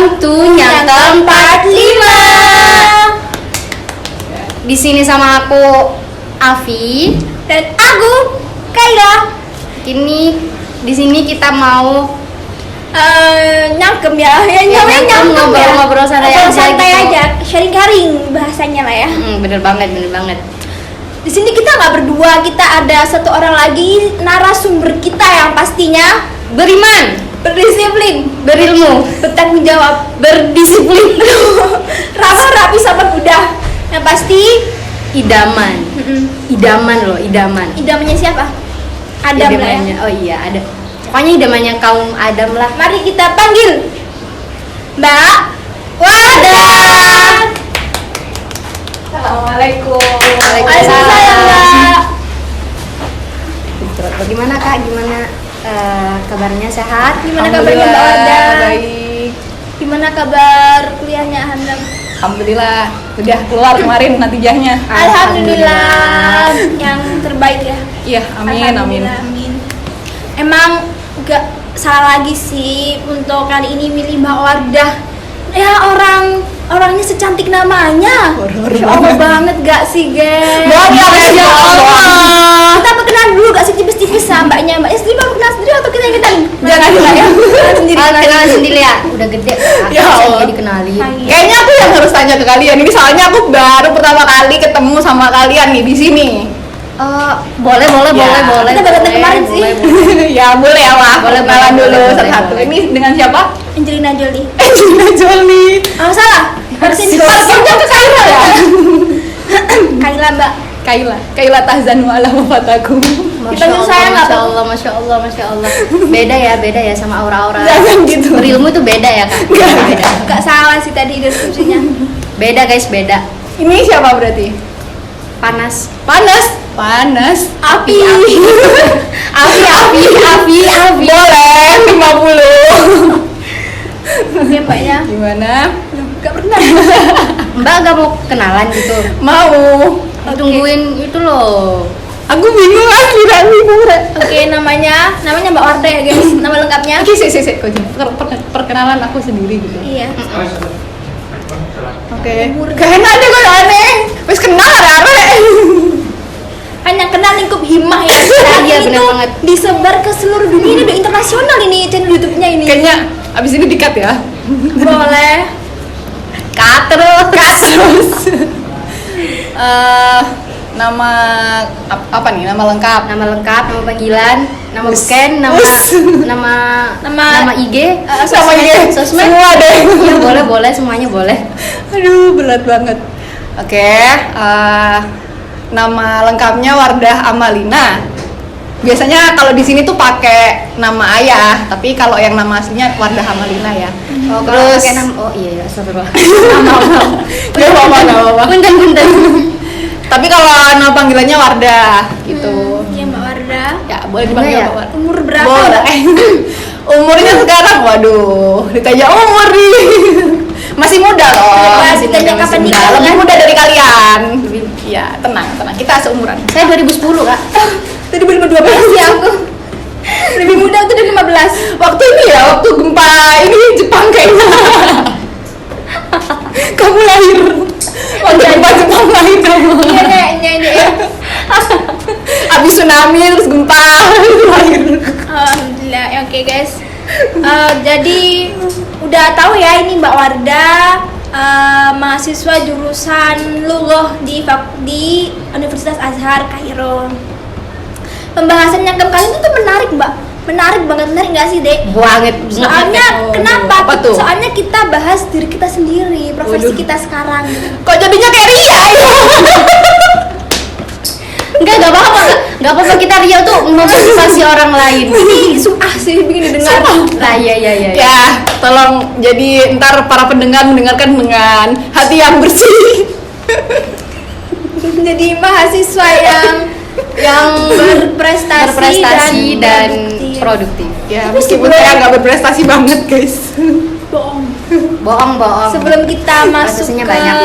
welcome to Nyata 45. Di sini sama aku Avi dan aku Kaila. Kini di sini kita mau nyangkem ya ngobrol-ngobrol santai aja, sharing bahasanya lah ya. Bener banget. Di sini kita nggak berdua, kita ada satu orang lagi narasumber kita yang pastinya beriman, berdisiplin, berilmu, bertanggung jawab, berdisiplin, ramah rapi sama kuda. Yang pasti idaman loh. Idamannya siapa? Adam lah ya. Oh iya, ada. Pokoknya idamannya kaum Adam lah. Mari kita panggil Mbak Wardah. Assalamualaikum. Waalaikumsalam, Mbak. Bagaimana Kak? Gimana kabarnya, sehat? Gimana kabarnya Mbak Wardah? Baik. Gimana kabar kuliahnya Handam? Alhamdulillah udah keluar kemarin natijahnya. Alhamdulillah yang terbaik ya. Iya, amin. Alhamdulillah, amin. Emang gak salah lagi sih untuk kali ini milih Mbak Wardah. Ya orangnya secantik namanya. Masya Allah banget gak sih, guys? Ya Allah. Kita perkenalan dulu gak sih tipis-tipis sama mbaknya sendiri, mau kenal sendiri atau kita yang kenalin? Jangan lah ya. Kenalan sendiri ya. Udah gede Kak. Ya Allah. Saya dikenalin. Kayaknya aku yang harus tanya ke kalian ini, soalnya aku baru pertama kali ketemu sama kalian nih di sini. Boleh. Kita baru datang kemarin sih. Ya boleh ya lah. Boleh, kenalan dulu boleh. satu-satu. Ini dengan siapa? Angelina Jolie. Angelina Jolie. Oh salah. Harusnya Paspornya ke Kaila ya? Kaila Mbak. Kaila tahzanu ala wafataku. Dipanggil saya nggak apa-apa. Masya Allah. Beda ya sama aura-aura. Jangan gitu. Berilmu tuh beda ya Kak. Beda. Gak salah sih tadi deskripsinya. Beda guys, beda. Ini siapa berarti? Panas. Api. Boleh 50. Oke mbaknya. Gimana? Gak pernah. Mbak gak mau kenalan gitu? Mau. Tungguin itu loh. Aku bingung asli dan bingung. Oke, namanya Mbak Wardah ya guys. Nama lengkapnya. Oke, sih. Perkenalan aku sendiri gitu. Iya. Oke. Gak enak deh kalau aneh. Wes kenal arek-arek. Hanya kenal lingkup himah ya. Iya, Itu bener banget. disebar ke seluruh dunia, ini udah internasional ini channel YouTube-nya ini. Kayaknya abis ini di-cut ya. Boleh. Kak terus. Nama apa nih? Nama lengkap. Nama lengkap, nama panggilan, nama beken, nama IG, Sama IG. sosmed. Semua deh. Iya boleh semuanya boleh. Aduh, berat banget. Oke, nama lengkapnya Wardah Amalina. Biasanya kalau di sini tuh pakai nama ayah, tapi kalau yang nama aslinya Wardah Amalina ya. Oh, kalau Terus pakai nama iya, astagfirullah. Gak apa-apa. Punten. Tapi kalau nama panggilannya Wardah gitu. Iya Mbak Wardah. Ya, boleh dipanggil Ya? Mbak Wardah. Umur berapa? Boleh. Umurnya sekarang, waduh, ditanya umur nih. Masih muda loh. Masih ditanya kapan nikah. Lebih muda dari kalian. Iya, tenang. Kita seumuran. Saya 2010 Kak. Tadi 2012 ya aku. Lebih muda tuh dari 15. Waktu ini ya, waktu gempa ini Jepang kayaknya. Kamu lahir. Waktu gempa Jepang lahir kamu. Iya kayaknya ini ya. Abis tsunami terus gempa lahir. Alhamdulillah. Ya, oke guys. Jadi udah tahu ya ini Mbak Wardah mahasiswa jurusan Lughah di Universitas Azhar Kairo. Pembahasan yang kali ini tuh menarik Mbak, menarik nggak sih Dek? Banget. Soalnya kenapa? Apa tuh? Soalnya kita bahas diri kita sendiri, profesi Waduh. kita sekarang. Kok jadinya kayak Ria ya? Enggak apa-apa kita Ria tuh memotivasi orang lain. Ini sumah sih bikin didengar. Lah iya. Ya, tolong jadi ntar para pendengar mendengarkan dengan hati yang bersih. Jadi mahasiswa yang berprestasi dan produktif. Ya, Tapi meskipun sebelum- saya nggak berprestasi banget guys. bohong. Sebelum kita masuk Prestasinya ke banyak.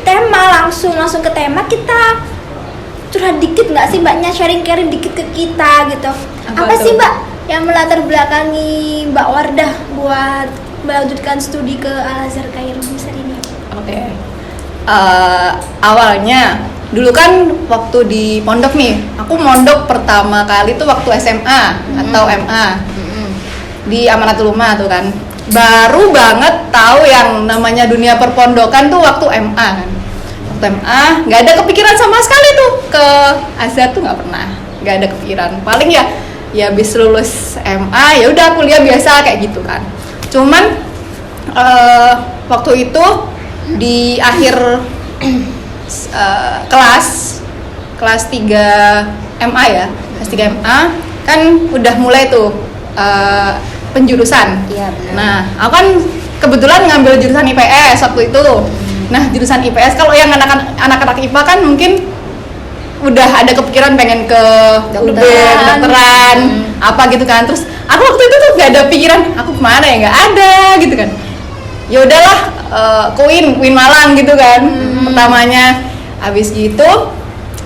tema langsung ke tema, kita curhat dikit nggak sih Mbaknya, sharing dikit ke kita gitu. Apa Apa tuh? sih Mbak yang melatar belakangi Mbak Wardah buat melanjutkan studi ke Al Azhar Kairo Misal ini? Oke. Awalnya dulu kan waktu di pondok nih, aku mondok pertama kali tuh waktu SMA atau MA di Amanatul Ummah tuh kan. Baru banget tahu yang namanya dunia perpondokan tuh waktu MA kan. Waktu MA nggak ada kepikiran sama sekali tuh ke Azhar tuh, nggak ada kepikiran. Paling ya habis lulus MA ya udah kuliah biasa kayak gitu kan. Cuman waktu itu di akhir kelas 3 MA ya, kelas 3 MA kan udah mulai tuh penjurusan. Iya, benar. Nah, aku kan kebetulan ngambil jurusan IPS waktu itu. Nah, jurusan IPS kalau yang anak-anak IPA kan mungkin udah ada kepikiran pengen ke kedokteran, apa gitu kan. Terus aku waktu itu tuh gak ada pikiran aku kemana ya, nggak ada gitu kan. Ya udahlah, UIN Malang gitu kan pertamanya. Habis gitu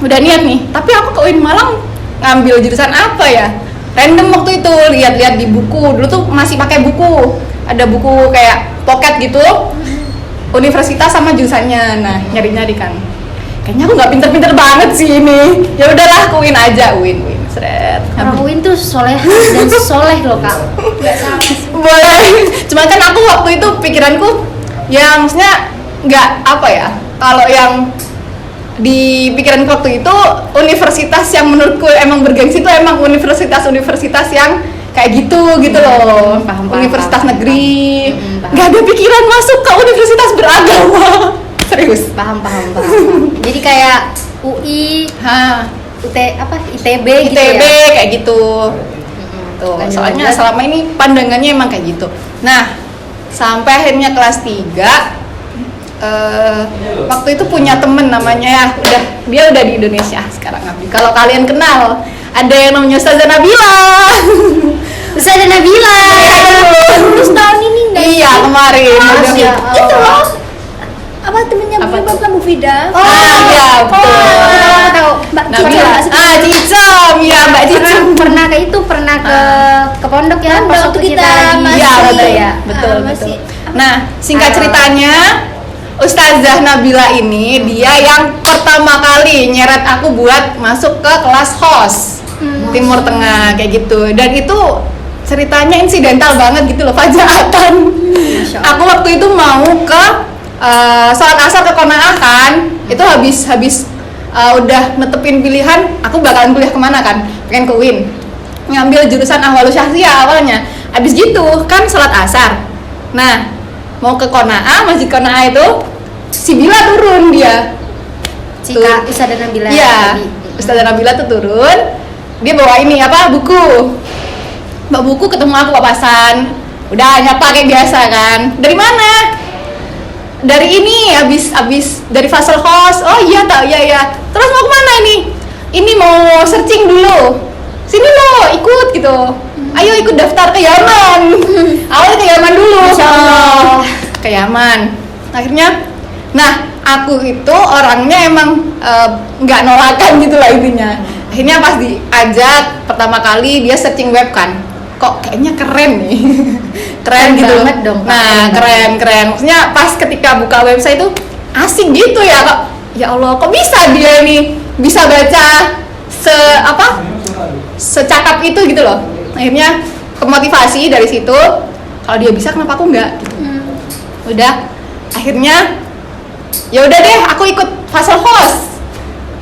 udah niat nih, tapi aku ke UIN Malang ngambil jurusan apa ya, random waktu itu, lihat-lihat di buku. Dulu tuh masih pakai buku, ada buku kayak pocket gitu, universitas sama jurusannya. Nah, nyari-nyari kan, kayaknya aku nggak pinter-pinter banget sih ini. Ya udahlah, ke UIN aja, UIN seret. Orang UIN tuh soleh dan soleh loh kak. Boleh. Cuman kan aku waktu itu pikiranku yang maksudnya nggak apa ya, kalau yang di pikiran waktu itu universitas yang menurutku emang bergengsi itu emang universitas yang kayak gitu loh. Paham, universitas paham, negeri. paham. Nggak ada pikiran masuk ke universitas beragama. Serius. Paham. Jadi kayak UI, ITB gitu ITB ya. kayak gitu. Tuh, Bukan soalnya juga. selama ini pandangannya emang kayak gitu. Nah, sampai akhirnya kelas 3 waktu itu punya temen namanya ya, dia udah di Indonesia sekarang. Kalau kalian kenal, ada yang namanya Ustazah Nabila. Ustazah Nabila. Terus tahun ini nggak? Iya, kemarin. Masya Itu Allah. loh. Apa temennya Apa Bu Bapak Bu Fida? Iya, betul. Tahu Mbak Nabila. Cicom, ya Mbak Cicom. pernah ke pondok ya, Pondok pas waktu waktu kita masih- Iya, betul. ya. Betul. masih- Nah, singkat ceritanya, Ustazah Nabila ini dia yang pertama kali nyeret aku buat masuk ke kelas HOS Timur Tengah kayak gitu. Dan itu ceritanya insidental banget gitu loh, fajaatan. Aku waktu itu mau ke sholat asar ke Konaah kan, itu habis udah netepin pilihan aku bakalan kuliah kemana kan, pengen ke UIN, ngambil jurusan Ahwalus Syahsiyah awalnya. Habis gitu kan sholat asar, nah mau ke Konaah, masjid Konaah itu si Bila turun dia. Cika Ustazah Nabila. Iya, tadi. Ustazah Nabila tuh turun, dia bawa ini apa, buku. Mbak buku, ketemu aku papasan. Udah nyapa kayak biasa kan. Dari mana? Dari ini, abis dari Fasal House. Oh iya tak, iya. Terus mau kemana ini? Ini mau searching dulu. Sini lo, ikut gitu. Ayo ikut daftar ke Yaman. Awalnya ke Yaman dulu. Masya Allah. Ke Yaman. Akhirnya, nah aku itu orangnya emang nggak nolakan gitu lah intinya. Akhirnya pas diajak pertama kali dia searching web kan, kok kayaknya keren nih. Keren gitu banget dong, Kak. Nah keren. Maksudnya pas ketika buka website itu asik gitu ya kok. Ya Allah, kok bisa dia ini bisa baca secakap itu gitu loh. Akhirnya kemotivasi dari situ, kalau dia bisa kenapa aku enggak gitu. Udah, akhirnya ya udah deh aku ikut Fasal House.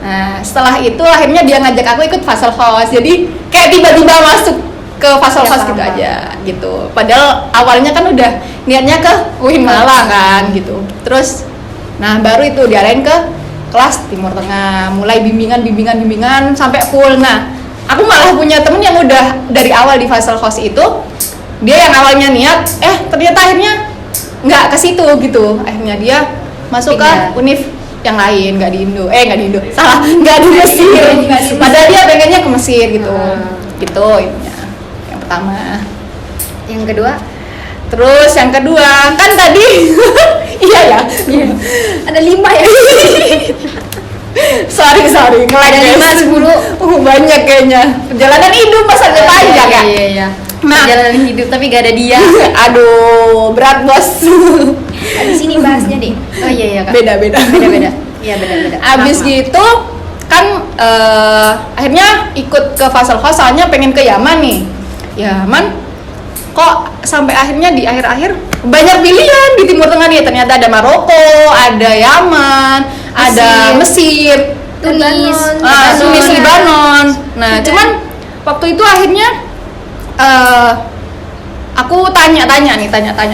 Nah setelah itu akhirnya dia ngajak aku ikut Fasal House, jadi kayak tiba-tiba masuk ke Fasal Ya, House paham, gitu paham. aja gitu. Padahal awalnya kan udah niatnya ke UIN Malang kan gitu. Terus nah baru itu diarahin ke kelas Timur Tengah, mulai bimbingan sampai full. Nah aku malah punya temen yang udah dari awal di Fasal House itu, dia yang awalnya niat ternyata akhirnya nggak ke situ gitu. Akhirnya dia masuk ke Pindah. univ yang lain, nggak di Indo, salah, nggak di Mesir. Padahal dia pengennya ke Mesir gitu. Gitu ininya. Yang pertama. Yang kedua, Terus yang kedua kan tadi iya ya. Ada 5 ya? sorry ngelag Ada guys. 5, 10. Banyak kayaknya. Perjalanan hidup masanya panjang ya. Iya. Nah, perjalanan hidup tapi gak ada dia. aduh, berat bos. Di sini bahasnya deh. Oh iya Kak. Beda-beda. Iya beda-beda. Abis gitu kan akhirnya ikut ke Fazal House soalnya pengen ke Yaman nih. Yaman kok sampai akhirnya di akhir-akhir banyak pilihan di Timur Tengah nih, ternyata ada Maroko, ada Yaman, ada Mesir, Tunis, Tunis, Libanon. Nah, cuman waktu itu akhirnya aku tanya-tanya.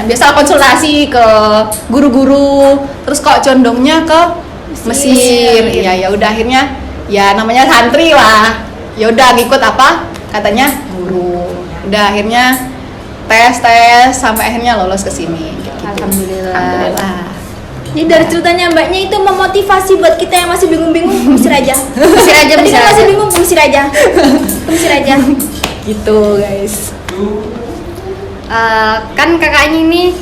Biasa konsultasi ke guru-guru, terus kok condongnya ke Mesir. Ya udah akhirnya ya namanya santri lah. Ya udah ngikut apa katanya guru. Udah akhirnya tes sampai akhirnya lolos ke sini. Gitu. Alhamdulillah. Jadi dari ceritanya mbaknya itu memotivasi buat kita yang masih bingung-bingung, Mesir aja. Mesir aja, Tadi Mesir kan masih aja. bingung, Mesir aja. Mesir aja. Gitu guys. Kan kakaknya ini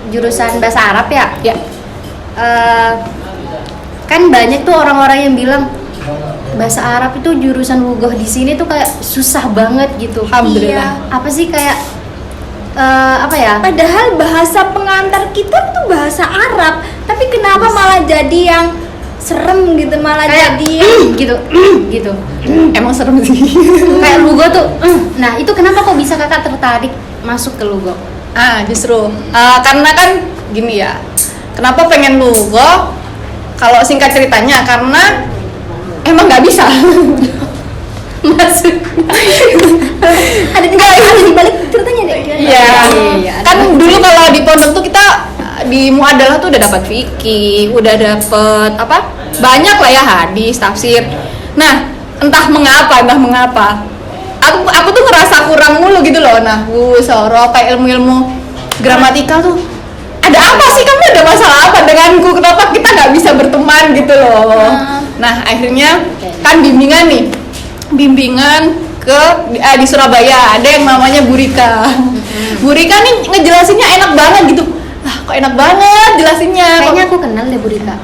jurusan bahasa Arab ya? Ya. Kan banyak tuh orang-orang yang bilang bahasa Arab itu jurusan lughah di sini tuh kayak susah banget gitu. Alhamdulillah. Apa sih kayak apa ya? Padahal bahasa pengantar kita tuh bahasa Arab, tapi kenapa malah jadi yang serem gitu, malah Kayak jadi gitu, gitu. Emang serem sih. Kayak lughah tuh. Nah, itu kenapa kok bisa kakak tertarik masuk ke lughah? Justru karena kan gini ya. Kenapa pengen lughah? Kalau singkat ceritanya karena emang nggak bisa. Masuk. ada di balik ceritanya deh. Iya. Iya. Kan dulu kalau di pondok tuh kita di muadalah tuh udah dapat fikih, udah dapet apa? Banyak lah ya hadis, tafsir. Nah, entah mengapa. Aku tuh ngerasa kurang mulu gitu loh. Nahwu, sorof, kayak ilmu-ilmu gramatikal tuh. Ada apa sih, kamu ada masalah apa denganku? Kenapa kita nggak bisa berteman gitu loh? Nah, akhirnya kan bimbingan ke di Surabaya ada yang namanya Burika. Burika nih ngejelasinnya enak banget gitu. Kok enak banget jelasinnya. Kayaknya aku kenal deh Bu Rika.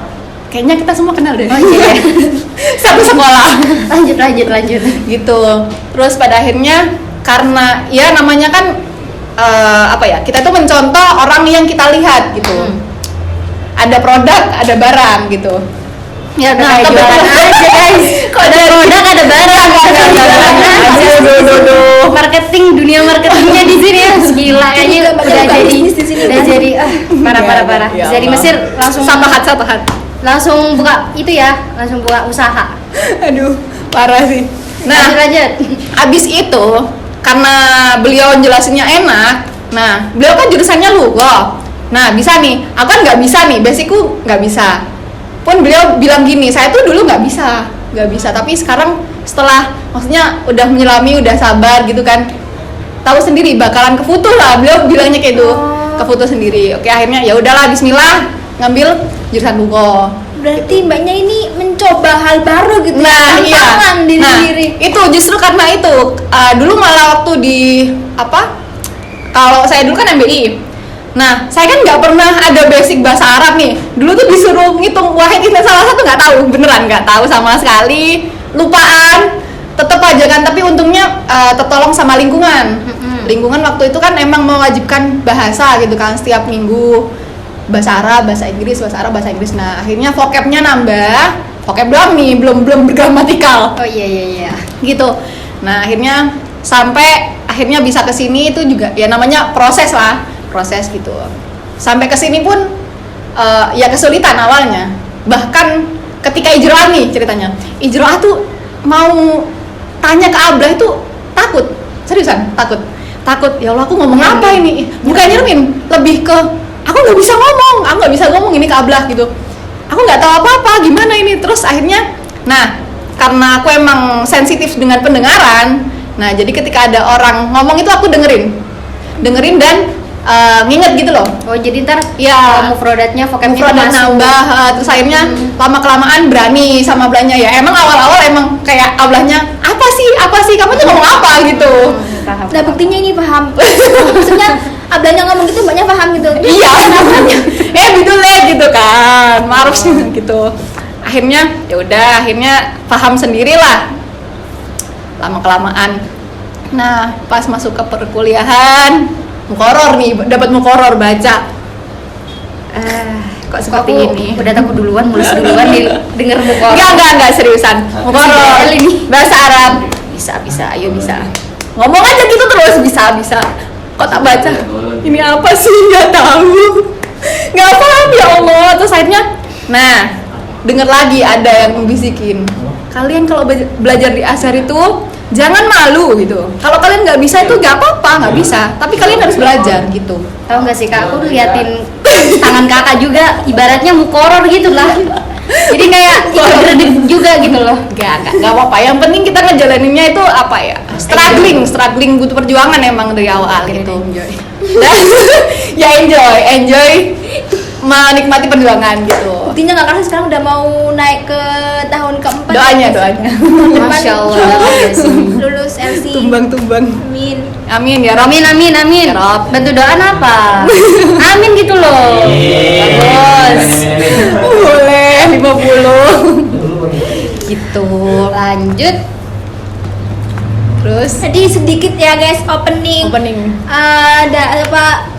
Kayaknya kita semua kenal deh. Oh iya. Satu sekolah. Lanjut. Gitu. Terus pada akhirnya karena ya namanya kan apa ya, kita tuh mencontoh orang yang kita lihat gitu. Ada produk, ada barang gitu. Ya udah Nah, kayak jualan kebetulan- aja guys. Kok Ada dari- produk, ada barang. Aduh. Marketing, dunia marketingnya di sini ya gila kayaknya Juga udah banyak jadi bisnis di sini. udah jadi parah. Ya Dari Allah. Mesir langsung Sapahat. langsung buka itu ya, langsung buka usaha. Aduh, parah sih. Lanjut. Abis itu karena beliau jelasinnya enak, nah beliau kan jurusannya lughah. Nah bisa nih, aku kan nggak bisa nih, basicku nggak bisa. Pun beliau bilang gini, saya tuh dulu nggak bisa, tapi sekarang setelah maksudnya udah menyelami, udah sabar gitu kan, tahu sendiri bakalan kefutuh lah, beliau bilangnya kayak itu, kefutuh sendiri. Oke akhirnya ya udahlah, Bismillah ngambil jurusan lughah. Berarti mbaknya ini mencoba hal baru gitu. Nah iya, Tantangan diri sendiri. itu justru karena itu dulu malah waktu di apa, kalau saya dulu kan MBI, nah saya kan nggak pernah ada basic bahasa Arab nih. Dulu tuh disuruh ngitung wahid isna salah satu, nggak tahu, beneran nggak tahu sama sekali, lupaan tetep aja kan. Tapi untungnya tertolong sama lingkungan. Lingkungan waktu itu kan emang mewajibkan bahasa gitu kan, setiap minggu bahasa Arab, bahasa Inggris. Nah akhirnya vocabnya nambah, vocab doang nih, belum bergramatikal Oh iya. gitu. Nah akhirnya sampai akhirnya bisa kesini itu juga ya namanya proses gitu. Sampai kesini pun ya kesulitan awalnya. Bahkan ketika ijroah nih ceritanya, ijroah tuh mau tanya ke Ablah itu takut, seriusan takut. Ya Allah, aku ngomong apa ini? Bukan nyermin, lebih ke aku nggak bisa ngomong ini ke Ablah gitu. Aku nggak tahu apa-apa, gimana ini. Terus akhirnya, nah karena aku emang sensitif dengan pendengaran, nah jadi ketika ada orang ngomong itu aku dengerin dan nginget gitu loh. Oh jadi ntar Ya, mufrodatnya, vocabnya mufradat masuk. nambah, terus akhirnya lama-kelamaan berani sama Ablahnya. Ya emang awal-awal emang kayak Ablahnya apa sih kamu tuh ngomong apa gitu. Paham. Nah buktinya ini paham. Maksudnya Ablahnya ngomong gitu mbaknya paham gitu. Iya, namanya gitu gitu kan, maruf sih gitu. Akhirnya ya udah, akhirnya paham sendirilah lama kelamaan. Nah, pas masuk ke perkuliahan, mukoror nih, dapat mukoror baca. Kok seperti Aku ini? udah takut duluan, mulus duluan denger muka. Enggak seriusan. Mukoror ini. bahasa Arab. Bisa, ayo bisa. Ngomong aja gitu terus, bisa. Kok tak baca? Ini apa sih? Nggak tahu. Nggak paham ya Allah. Terus akhirnya, nah, denger lagi ada yang membisikin. Kalian kalau belajar di Azhar itu jangan malu gitu. Kalau kalian nggak bisa itu nggak apa-apa, nggak bisa. Tapi kalian harus belajar gitu. Tahu nggak sih Kak, aku liatin tangan kakak juga ibaratnya mukoror gitu lah. Jadi kayak ikut gredit juga gitu loh. Nggak apa-apa. Yang penting kita ngejalaninnya itu apa ya? Struggling butuh perjuangan emang dari awal gitu. Dan ya enjoy menikmati perjuangan gitu. Buktinya nggak kerasa sekarang udah mau naik ke tahun keempat. Doanya. Masya Allah ya sih. Lulus LC. Tumbang. Amin. Ya Rob. Amin. Ya Rob. Bantu doa apa? Amin gitu loh. Bagus. Boleh 50. Gitu. Lanjut. Terus Jadi sedikit ya guys opening. Ada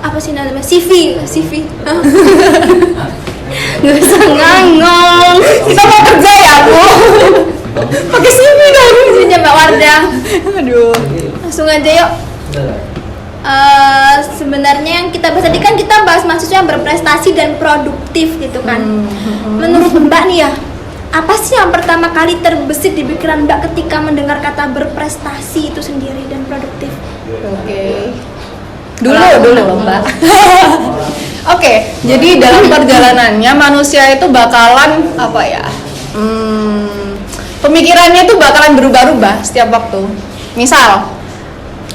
apa sih namanya? CV. Nggak usah ngangong. Kita mau kerja ya, Bu. Pakai CV dong. Isinya Mbak Wardah. Aduh. Langsung aja yuk. Sebenarnya yang kita bahas tadi kan kita bahas mahasiswa yang berprestasi dan produktif gitu kan. Menurut Mbak nih ya, apa sih yang pertama kali terbesit di pikiran Mbak ketika mendengar kata berprestasi itu sendiri dan produktif? Oke. Dulu Mbak. Oke, jadi dalam perjalanannya manusia itu bakalan apa ya? Pemikirannya itu bakalan berubah-ubah setiap waktu. Misal,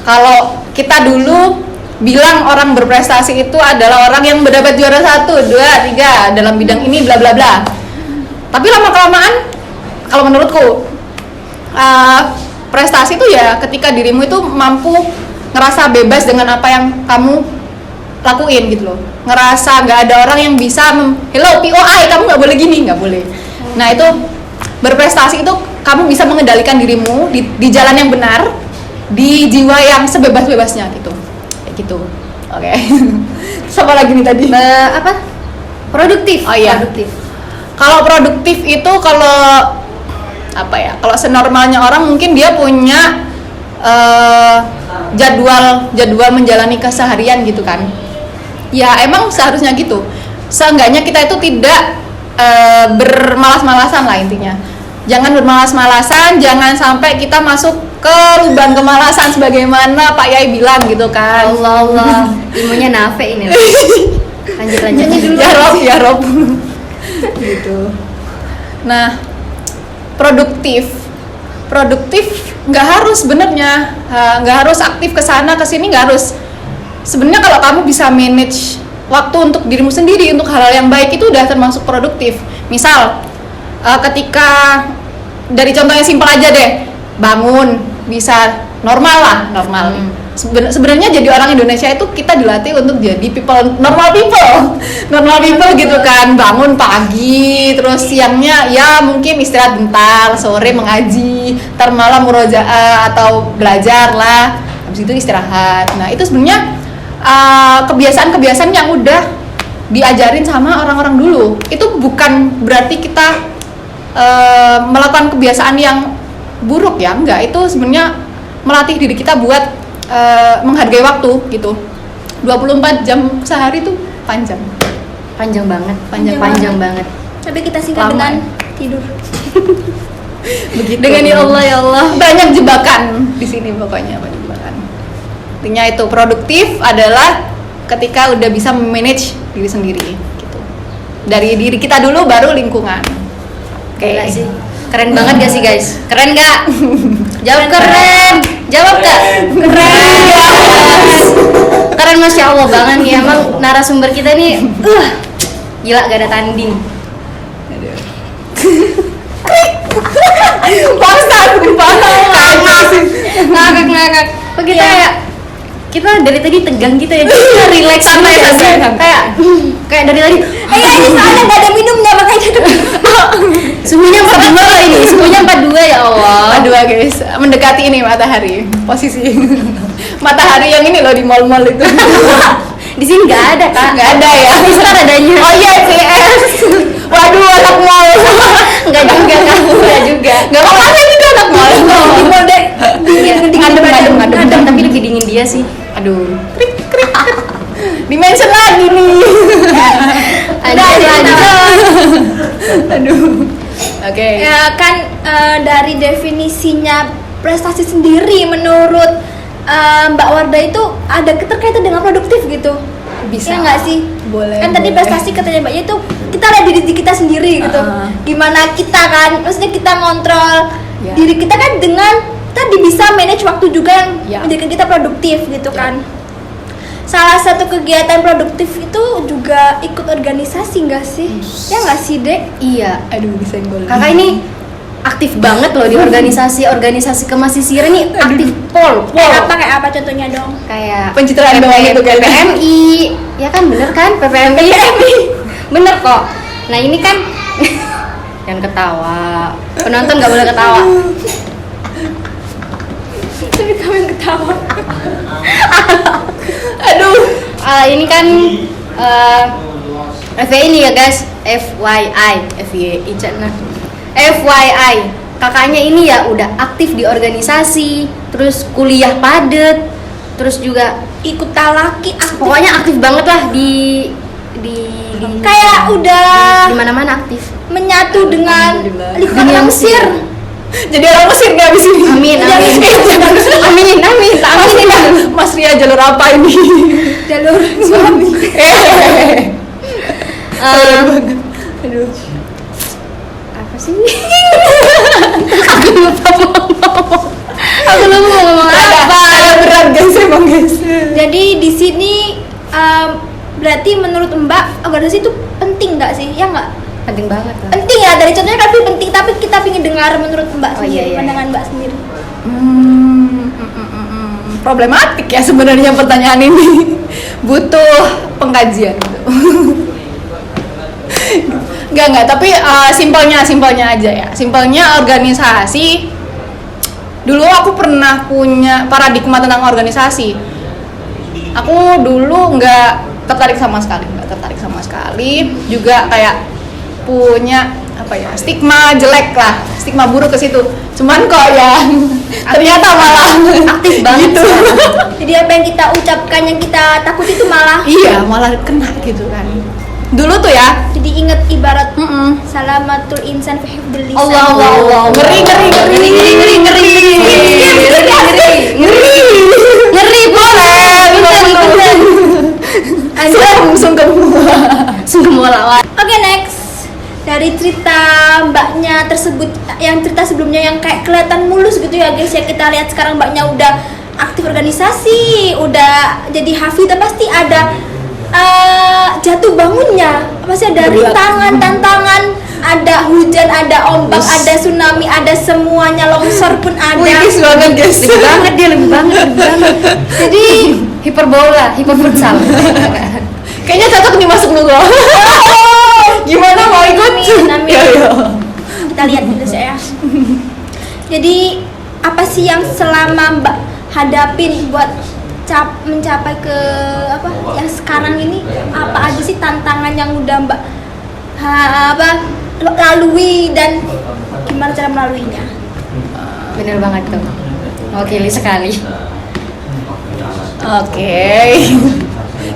kalau kita dulu bilang orang berprestasi itu adalah orang yang mendapat juara 1, 2, 3 dalam bidang ini bla bla bla. Tapi lama-kelamaan, kalau menurutku, prestasi itu ya ketika dirimu itu mampu ngerasa bebas dengan apa yang kamu lakuin gitu loh. Ngerasa nggak ada orang yang bisa hello POI kamu nggak boleh gini, nggak boleh. Nah itu berprestasi itu kamu bisa mengendalikan dirimu di jalan yang benar, di jiwa yang sebebas-bebasnya gitu, kayak gitu. Oke. Sama lagi nih tadi. Apa? Produktif. Oh iya. Produktif. Kalau produktif itu kalau apa ya? Kalau senormalnya orang mungkin dia punya jadwal menjalani keseharian gitu kan. Ya emang seharusnya gitu. Seenggaknya kita itu tidak bermalas-malasan lah intinya. Jangan bermalas-malasan, jangan sampai kita masuk ke lubang kemalasan sebagaimana Pak Yai bilang gitu kan. Allah. Ilmunya nafe ini. Lanjut. Ya Rob. Gitu. Nah, produktif nggak harus sebenarnya, nggak harus aktif ke sana ke sini, nggak harus. Sebenarnya kalau kamu bisa manage waktu untuk dirimu sendiri untuk hal-hal yang baik itu udah termasuk produktif. Misal ketika dari contoh yang simpel aja deh, bangun bisa normal. Sebenarnya jadi orang Indonesia itu kita dilatih untuk jadi normal people gitu kan. Bangun pagi, terus siangnya ya mungkin istirahat bentar, sore mengaji, ntar malam murojaah atau belajar lah, habis itu istirahat. Nah itu sebenarnya kebiasaan-kebiasaan yang udah diajarin sama orang-orang dulu. Itu bukan berarti kita melakukan kebiasaan yang buruk ya, enggak. Itu sebenarnya melatih diri kita buat menghargai waktu gitu. 24 jam sehari itu panjang banget. Tapi kita singkat dengan tidur. Begitu. Dengan ya Allah. Banyak jebakan di sini pokoknya, banyak jebakan. Intinya itu produktif adalah ketika udah bisa manage diri sendiri gitu. Dari diri kita dulu baru lingkungan. Gila sih. Keren banget gak sih guys? Keren gak? Jawab keren. Jawab gak? Keren Masya Allah banget nih. Emang narasumber kita nih gila gak ada tanding. Ngakak. Kok kita kita dari tadi tegang gitu ya, kita relax santai. kayak dari tadi Ini soalnya gak ada minumnya makanya Suhunya 42 loh ini, suhunya 42 ya Allah. Aduh guys, mendekati ini matahari. Posisi matahari yang ini loh di mall-mall itu. Di sini nggak ada kak. Nggak ada ya. Mister adanya. Oh iya CS. Waduh anak mall. Nggak juga kak, nggak juga. Nggak apa-apa juga anak mall. Di mall deh. Ngadem, tapi lebih dingin dia sih. Aduh. Krik krik. Dimension lagi nih. Lanjut. Aduh. Oke. Ya kan dari definisinya prestasi sendiri menurut Mbak Wardah itu ada keterkaitan dengan produktif gitu. Bisa. Ya nggak sih? Boleh, Kan tadi boleh. prestasi katanya Mbaknya itu kita lihat diri kita sendiri gitu. Gimana kita kan, maksudnya kita ngontrol Ya. diri kita kan dengan tadi bisa manage waktu juga yang Ya. menjadikan kita produktif gitu kan. Salah satu kegiatan produktif itu juga ikut organisasi nggak sih? Ya nggak sih Dek? Iya. Aduh bisa boleh. Kakak ini aktif banget loh di organisasi kemahasiswaan ini, aktif pol. Kayak apa contohnya dong? Kayak Pencitraan doang itu kan. PPMI, ya kan bener kan PPMI. Bener kok. Nah ini kan jangan ketawa, penonton nggak boleh ketawa. Tapi kamu yang ketawa. Aduh. Ini kan FYI ini ya guys, FYI nah. FYI, kakaknya ini ya udah aktif di organisasi, terus kuliah padet, terus juga Ikut talaki aktif. pokoknya aktif banget lah di Kayak udah di mana-mana aktif. menyatu dengan Alhamdulillah. lingkungan Dunia Mesir. Jadi orang Mesir nih abis ini. Amin, amin. Mas Ria jalur apa ini? Jalur suami. Aduh. Apa sih? Aku lupa mau ngomong apa. Ada berat guys emang guys. Jadi di sini berarti menurut Mbak organisasi itu penting nggak sih? Ya nggak? Penting banget lah. Penting ya, dari contohnya tapi penting, tapi kita ingin dengar menurut Mbak Oh, sendiri, iya. pandangan Mbak sendiri. Problematik ya sebenarnya pertanyaan ini. Butuh pengkajian gitu. Enggak, tapi simpelnya aja ya. Simpelnya organisasi. Dulu aku pernah punya paradigma tentang organisasi. Aku dulu nggak tertarik sama sekali. Juga kayak punya apa ya, stigma jelek lah, stigma buruk ke situ. Cuman kok ya ternyata malah Aktif banget gitu. Jadi apa yang kita ucapkan, yang kita takut itu malah Iya, malah kena gitu kan. Dulu tuh ya. jadi inget ibarat salamatul insan fi hifdzil lisan. Allah. Ngeri. Ngeri boleh. Sungguh melawan. Oke, next. Dari cerita Mbaknya tersebut, yang cerita sebelumnya yang kayak kelihatan mulus gitu ya guys ya, kita lihat sekarang Mbaknya udah aktif organisasi, udah jadi hafidh, pasti ada jatuh bangunnya, pasti ada rintangan, tantangan, ada hujan, ada ombak, ada tsunami, ada semuanya, longsor pun ada. Wih, banget guys. Lebih banget. Jadi Hiperbola, hiperfutsal. Kayaknya cocok nih masuk dulu. Gimana mau ikut? Amin. Ya. Kita lihat dulu saya. Jadi apa sih yang selama Mbak hadapin buat mencapai ke apa yang sekarang ini, apa aja sih tantangan yang udah Mbak lalui dan gimana cara melaluinya? Bener banget tuh. Mewakili sekali. Oke.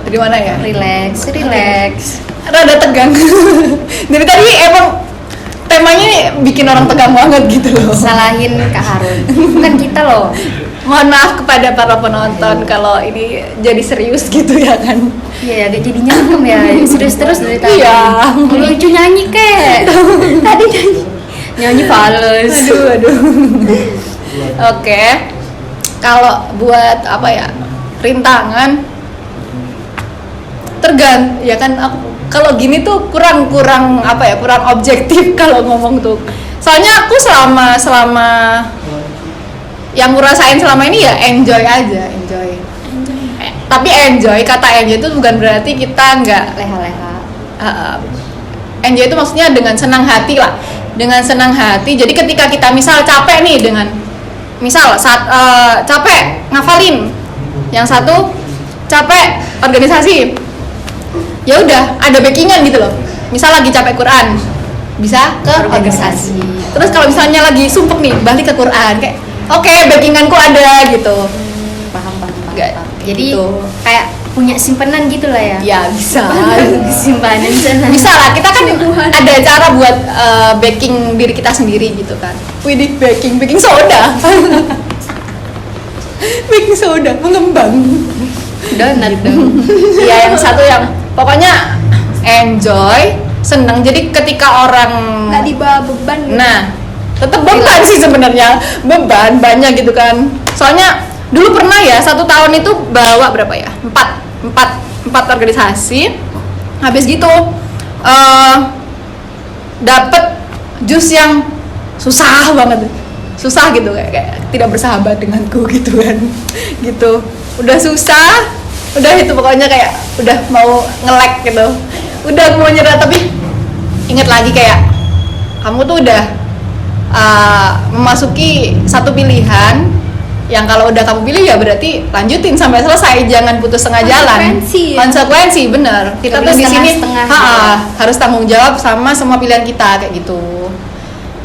Dari mana ya? Relax. Rada tegang. Dari tadi emang temanya bikin orang tegang banget gitu loh. Salahin Kak Harun. Bukan kita loh. Mohon maaf kepada para penonton kalau ini jadi serius gitu ya kan. Iya, dia jadi nyangkem ya. Serius terus dari tadi. Iya. Lucu nyanyi kek. Tadi Nyanyi fals. Aduh. Oke. Kalau buat apa ya? Rintangan ya kan aku kalau gini tuh kurang apa ya, kurang objektif kalau ngomong tuh. Soalnya aku selama yang ngerasain selama ini ya enjoy aja. Tapi kata enjoy itu bukan berarti kita nggak Leha-leha. enjoy itu maksudnya dengan senang hati lah, dengan senang hati. Jadi ketika kita misal capek nih, dengan misal saat capek ngafalin, yang satu capek organisasi, ya udah ada backingan gitu loh. Misal lagi capek Quran, bisa ke organisasi. Terus kalau misalnya lagi sumpek nih, balik ke Quran, kayak oke, backinganku ada gitu. Paham. Nggak, Jadi gitu. kayak punya simpanan gitu lah ya. Ya bisa. Simpanan sana. Bisa lah, kita kan ada cara buat backing diri kita sendiri gitu kan. Widih, baking soda. Baking soda mengembang. Donat dong. Iya, yang satu yang pokoknya enjoy, seneng. Jadi ketika orang Nggak dibawa beban gitu. nah, tetap beban sih sebenarnya, beban banyak gitu kan. Soalnya dulu pernah ya, 1 tahun itu bawa berapa ya? 4 organisasi. Habis gitu dapet jus yang susah banget, susah gitu, kayak tidak bersahabat denganku gitu kan. Gitu, udah susah, udah itu pokoknya kayak udah mau nge-lag gitu, udah mau nyerah. Tapi ingat lagi kayak kamu tuh udah memasuki satu pilihan yang kalau udah kamu pilih ya berarti lanjutin sampai selesai, jangan putus tengah jalan. Konsekuensi, bener. Kita tuh di sini harus tanggung jawab sama semua pilihan kita kayak gitu.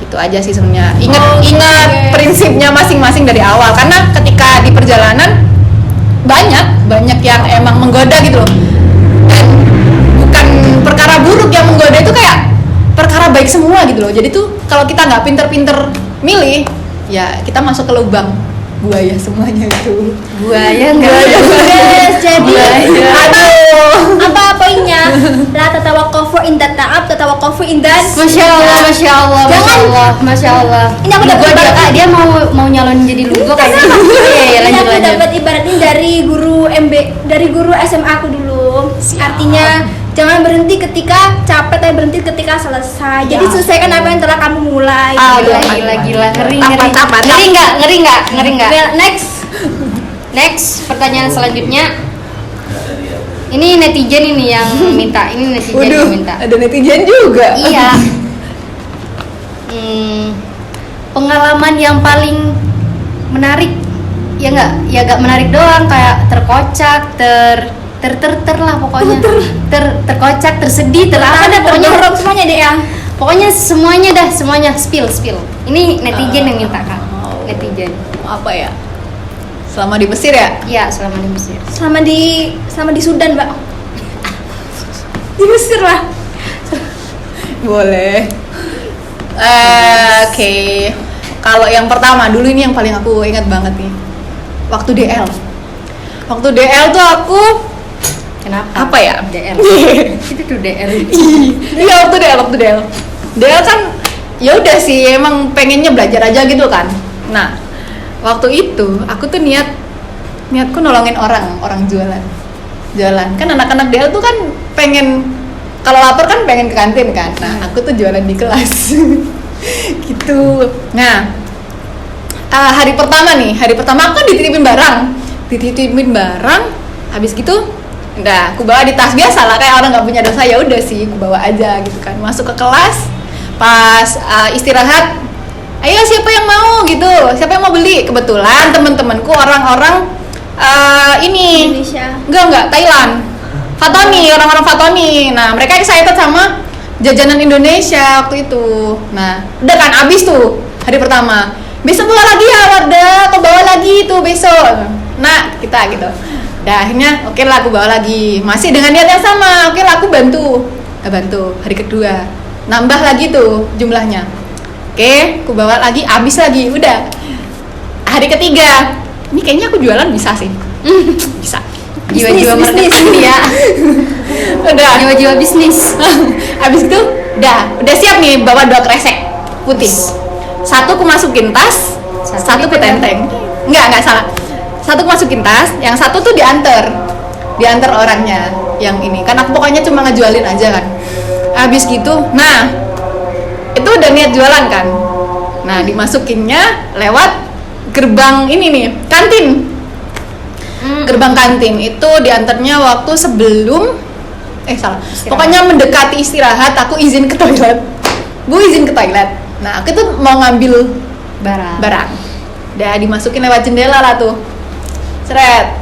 Gitu aja sih sebenarnya. Ingat prinsipnya masing-masing dari awal, karena ketika di perjalanan banyak yang emang menggoda gitu loh. Dan bukan perkara buruk yang menggoda, itu kayak perkara baik semua gitu loh. Jadi tuh kalau kita nggak pinter-pinter milih, ya kita masuk ke lubang buaya semuanya itu. Buaya Yes, jadi apa poinnya? La tatawaqafu inda ta'ab, tatawaqafu indan. Masya Allah. Ini aku dapat Lugo dia mau nyalonin jadi Lugo kayaknya. Iya, Ini aku lanjut. dapat ibarat ini dari guru SMA aku dulu. Artinya jangan berhenti ketika capek, tapi berhenti ketika selesai. Jadi selesaikan apa yang telah kamu mulai. Gila. Ngeri nggak? Well, Next, pertanyaan selanjutnya. Ini netizen ini yang minta. Ini netizen yang minta. Ada netizen juga. Iya. Pengalaman yang paling menarik, ya gak menarik doang, kayak terkocak, ter lah pokoknya. Terkocak, tersedih, apa dah pokoknya. Terdorong semuanya deh ya. Pokoknya semuanya spill. Ini netizen yang minta kan. Netizen. Apa ya? Selama di Mesir ya? Iya, selama di Mesir. Sama di Sudan, Mbak. Di Mesir lah. Boleh. Oke. Kalau yang pertama dulu, ini yang paling aku ingat banget nih. Waktu DL. Waktu DL tuh aku Kenapa? apa ya? DL. Itu tuh DL. Iya, waktu DL. DL kan ya udah sih, emang pengennya belajar aja gitu kan. Nah, waktu itu aku tuh niatku nolongin orang jualan. Kan anak-anak DL tuh kan pengen, kalau lapar kan pengen ke kantin kan. Nah, aku tuh jualan di kelas. Gitu. Nah, hari pertama aku kan dititipin barang. Habis gitu udah aku bawa di tas biasa lah, kayak orang nggak punya dosa, ya udah sih aku bawa aja gitu kan. Masuk ke kelas, pas istirahat, ayo siapa yang mau gitu, siapa yang mau beli. Kebetulan teman-temanku orang-orang ini Indonesia. enggak Thailand, orang-orang Fatoni. Nah, mereka excited sama jajanan Indonesia waktu itu. Nah, udah kan abis tuh hari pertama, besok bawa lagi ya Warda, kau bawa lagi tuh besok. Nah, kita gitu. Dah, akhirnya oke lah aku bawa lagi, masih dengan niat yang sama. Oke lah aku bantu. Hari kedua nambah lagi tuh jumlahnya. Oke, aku bawa lagi, habis lagi, udah. Hari ketiga, ini kayaknya aku jualan bisa sih. Bisa. Jiwa-jiwa marketing ya. Udah. Jiwa-jiwa bisnis. Habis itu udah siap nih bawa 2 kresek putih. Satu aku masukin tas, satu aku tenteng. Enggak salah. Satu aku masukin tas, yang satu tuh diantar orangnya yang ini. Kan aku pokoknya cuma ngejualin aja kan. Habis gitu, nah itu udah niat jualan kan. Nah, dimasukinnya lewat gerbang ini nih, kantin. Gerbang kantin itu diantarnya waktu sebelum salah. Istirahat. Pokoknya mendekati istirahat, aku izin ke toilet. Bu izin ke toilet. Nah, aku tuh mau ngambil barang. Udah dimasukin lewat jendela lah tuh. Seret.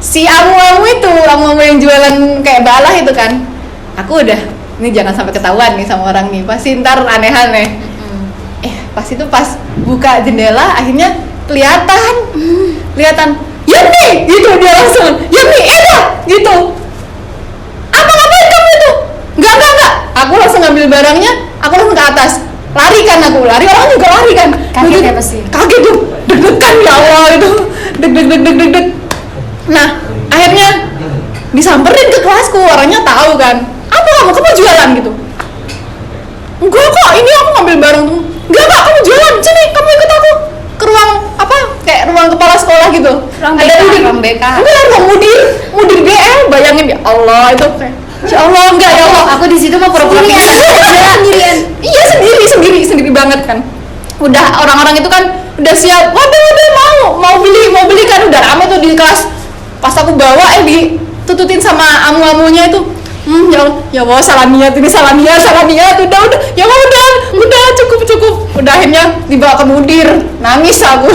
Si amu-amu yang jualan kayak balah itu kan. Aku udah, ini jangan sampai ketahuan nih sama orang nih. Pasti ntar aneh-aneh. Pas itu pas buka jendela akhirnya kelihatan. Yami, gitu dia langsung. Yami, gitu. Apa ngapain kamu itu? Enggak. Aku langsung ngambil barangnya, aku langsung ke atas. Lari kan aku, orang juga lari kan. Kaget ya pasti. Kaget tuh, deg-degan ya Allah itu. Deg. Nah, akhirnya disamperin ke kelasku, orangnya tahu kan. Apa kamu jualan gitu? Enggak kok, ini aku ngambil barang tuh. Enggak, kamu jualan. Sini, kamu ikut aku ke ruang kayak ruang kepala sekolah gitu. Ruang BK. Enggak, ruang mudir GL. Bayangin ya Allah itu kayak ya Allah, enggak ya Allah. Aku di situ mau pura-pura Sendirian. Iya, sendiri banget kan. Udah orang-orang itu kan udah siap. Waduh, mau beli kan udah rame tuh di kelas. Pas aku bawa ditututin sama amu-amunya itu. Ya Allah, salah niat udah ya udah cukup. Udah akhirnya dibawa ke mudir. Nangis aku.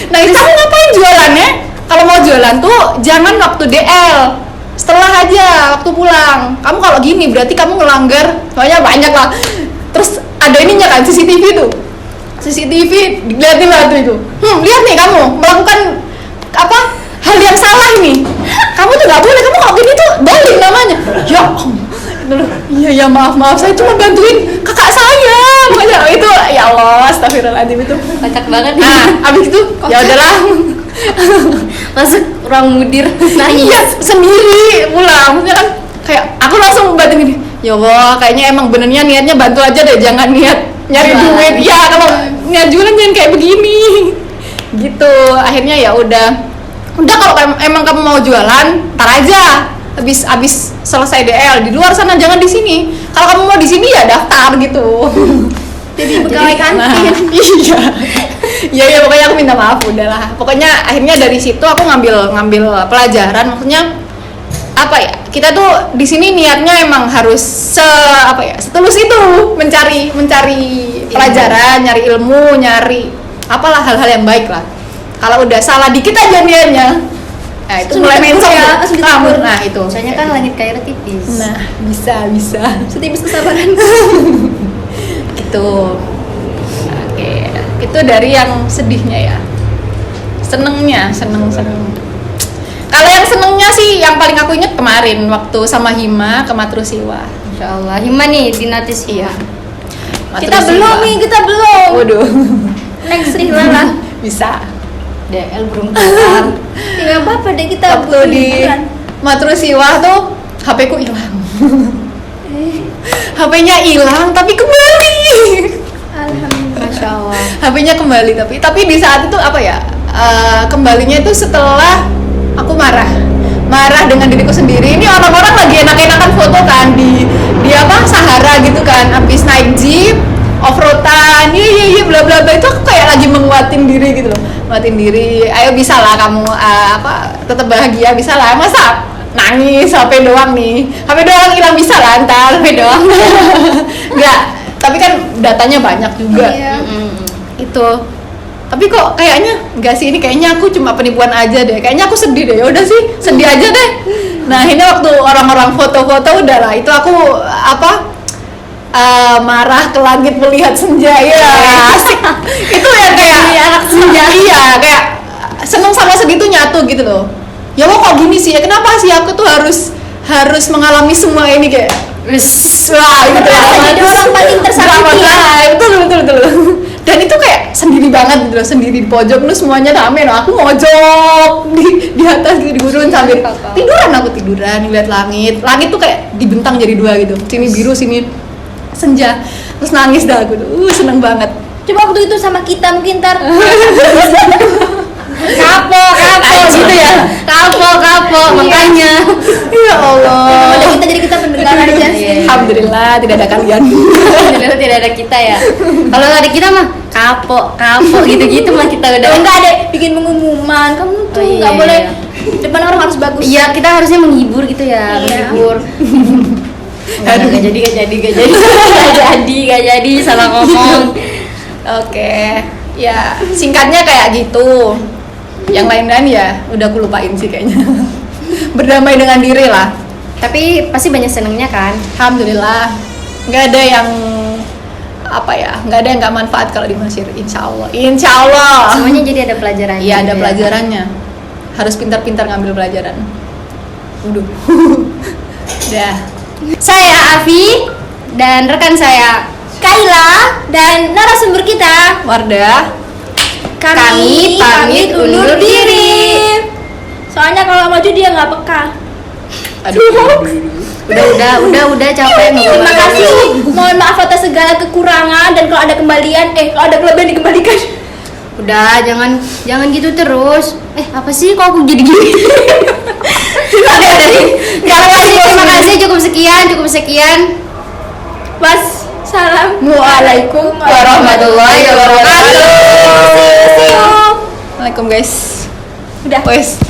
Kamu ngapain jualannya? Kalau mau jualan tuh jangan waktu DL. Setelah aja waktu pulang. Kamu kalau gini berarti kamu ngelanggar, soalnya banyak lah. Terus ada ininya kan CCTV tuh. CCTV dilihatin lah tuh itu. Lihat nih kamu melakukan hal yang salah ini. Kamu tuh nggak boleh, kamu kalau gini tuh dolim namanya. Ya maaf saya cuma bantuin kakak saya. Makanya itu ya Allah, astagfirullahaladzim itu. Kocak banget. Abis itu ya udahlah. Masuk ruang mudir nangis. Iya, sendiri pulang. Maksudnya kan kayak aku langsung bantu gini. Ya Allah, kayaknya emang benernya niatnya bantu aja deh, jangan niat nyari duit. Ya kalau niat jualan jangan kayak begini. Gitu. Akhirnya ya udah kalau emang kamu mau jualan, tar aja. Habis selesai DL di luar sana, jangan di sini. Kalau kamu mau di sini ya daftar gitu. Jadi pegawai kantin. Iya pokoknya aku minta maaf udahlah. Pokoknya akhirnya dari situ aku ngambil pelajaran, maksudnya kita tuh di sini niatnya emang harus setulus itu mencari pelajaran, nyari ilmu, nyari hal-hal yang baik lah. Kalau udah salah dikit aja niatnya, itu mulai mentok ya. Nah itu. Soalnya kan langit Kairo tipis. Nah bisa. Setipis kesabaran. Gitu. Oke, itu dari yang sedihnya ya. Seneng. Kalau yang senengnya sih, yang paling aku inget kemarin waktu sama Hima ke Matrusiwa. Insya Allah. Hima nih di notis. Iya. Kita belum. Waduh. Next Rihlala. Bisa. DL belum kelar. Ya apa-apa deh, kita Waktu di Matrusiwa tuh HP ku hilang. HP-nya hilang tapi kembali. Alhamdulillah. Masya Allah. HP-nya kembali tapi di saat itu kembalinya itu setelah aku marah dengan diriku sendiri. Ini orang-orang lagi enak-enakan foto kan di Sahara gitu kan, habis naik jeep off-roadan, iya bla bla bla. Itu aku kayak lagi menguatin diri gitu loh, ayo bisa lah kamu tetap bahagia, bisa lah, masa nangis HP doang hilang, bisa lah ntar HP doang. Enggak, tapi kan datanya banyak juga. Iya. Itu tapi kok kayaknya enggak sih, ini kayaknya aku cuma penipuan aja deh, kayaknya aku sedih deh. Ya udah sih, sedih aja deh. Nah ini waktu orang-orang foto-foto udah lah, itu aku marah ke langit melihat senja ya. Asik. Itu yang kayak anak senja. Iya, kayak seneng sama sedih tuh nyatu gitu loh. Ya kok gini sih ya, kenapa sih aku tuh harus mengalami semua ini kayak wah gitu ya. Jadi orang paling tersakiti ya. Betul. Dan itu kayak sendiri banget gitu loh, sendiri di pojok, lu semuanya rame loh. Aku mojok di atas gitu, di gurun sambil tiduran ngeliat langit tuh kayak dibentang jadi dua gitu, sini biru sini senja, terus nangis dah aku tuh, seneng banget. Coba waktu itu sama kita mungkin ntar. Kapok gitu ya. Kapok makanya. Ya Allah. Ada kita jadi kita pendengar aja sih. Alhamdulillah tidak ada kalian. Alhamdulillah tidak ada kita ya. Kalau ada kita mah kapok gitu mah kita udah. Enggak ada bikin pengumuman, kamu tuh Oh, iya, nggak boleh iya. Depan orang harus bagus. Iya, kita harusnya menghibur gitu ya, Iya. menghibur. Gak jadi, salah ngomong. Oke, ya singkatnya kayak gitu. Yang lain-lain ya udah aku lupain sih kayaknya. Berdamai dengan diri lah. Tapi pasti banyak senengnya kan? Alhamdulillah, nggak ada yang nggak ada yang nggak manfaat kalau di Mesir. Insya Allah. Semuanya jadi ada pelajarannya. Iya, ada gitu ya. pelajarannya. Harus pintar-pintar ngambil pelajaran. Udah. Dah. Saya Afi dan rekan saya Kaila dan narasumber kita Wardah. Kami pamit undur diri. Soalnya kalau maju dia nggak peka. Aduh. Udah capek Terima kasih. Mohon maaf atas segala kekurangan dan kalau ada kembalian, kalau ada kelebihan dikembalikan. Udah, jangan gitu terus. Apa sih kok aku jadi gini? Terima kasih, cukup sekian. Wassalamualaikum warahmatullahi wabarakatuh. See you. Assalamualaikum guys. Udah. Wes.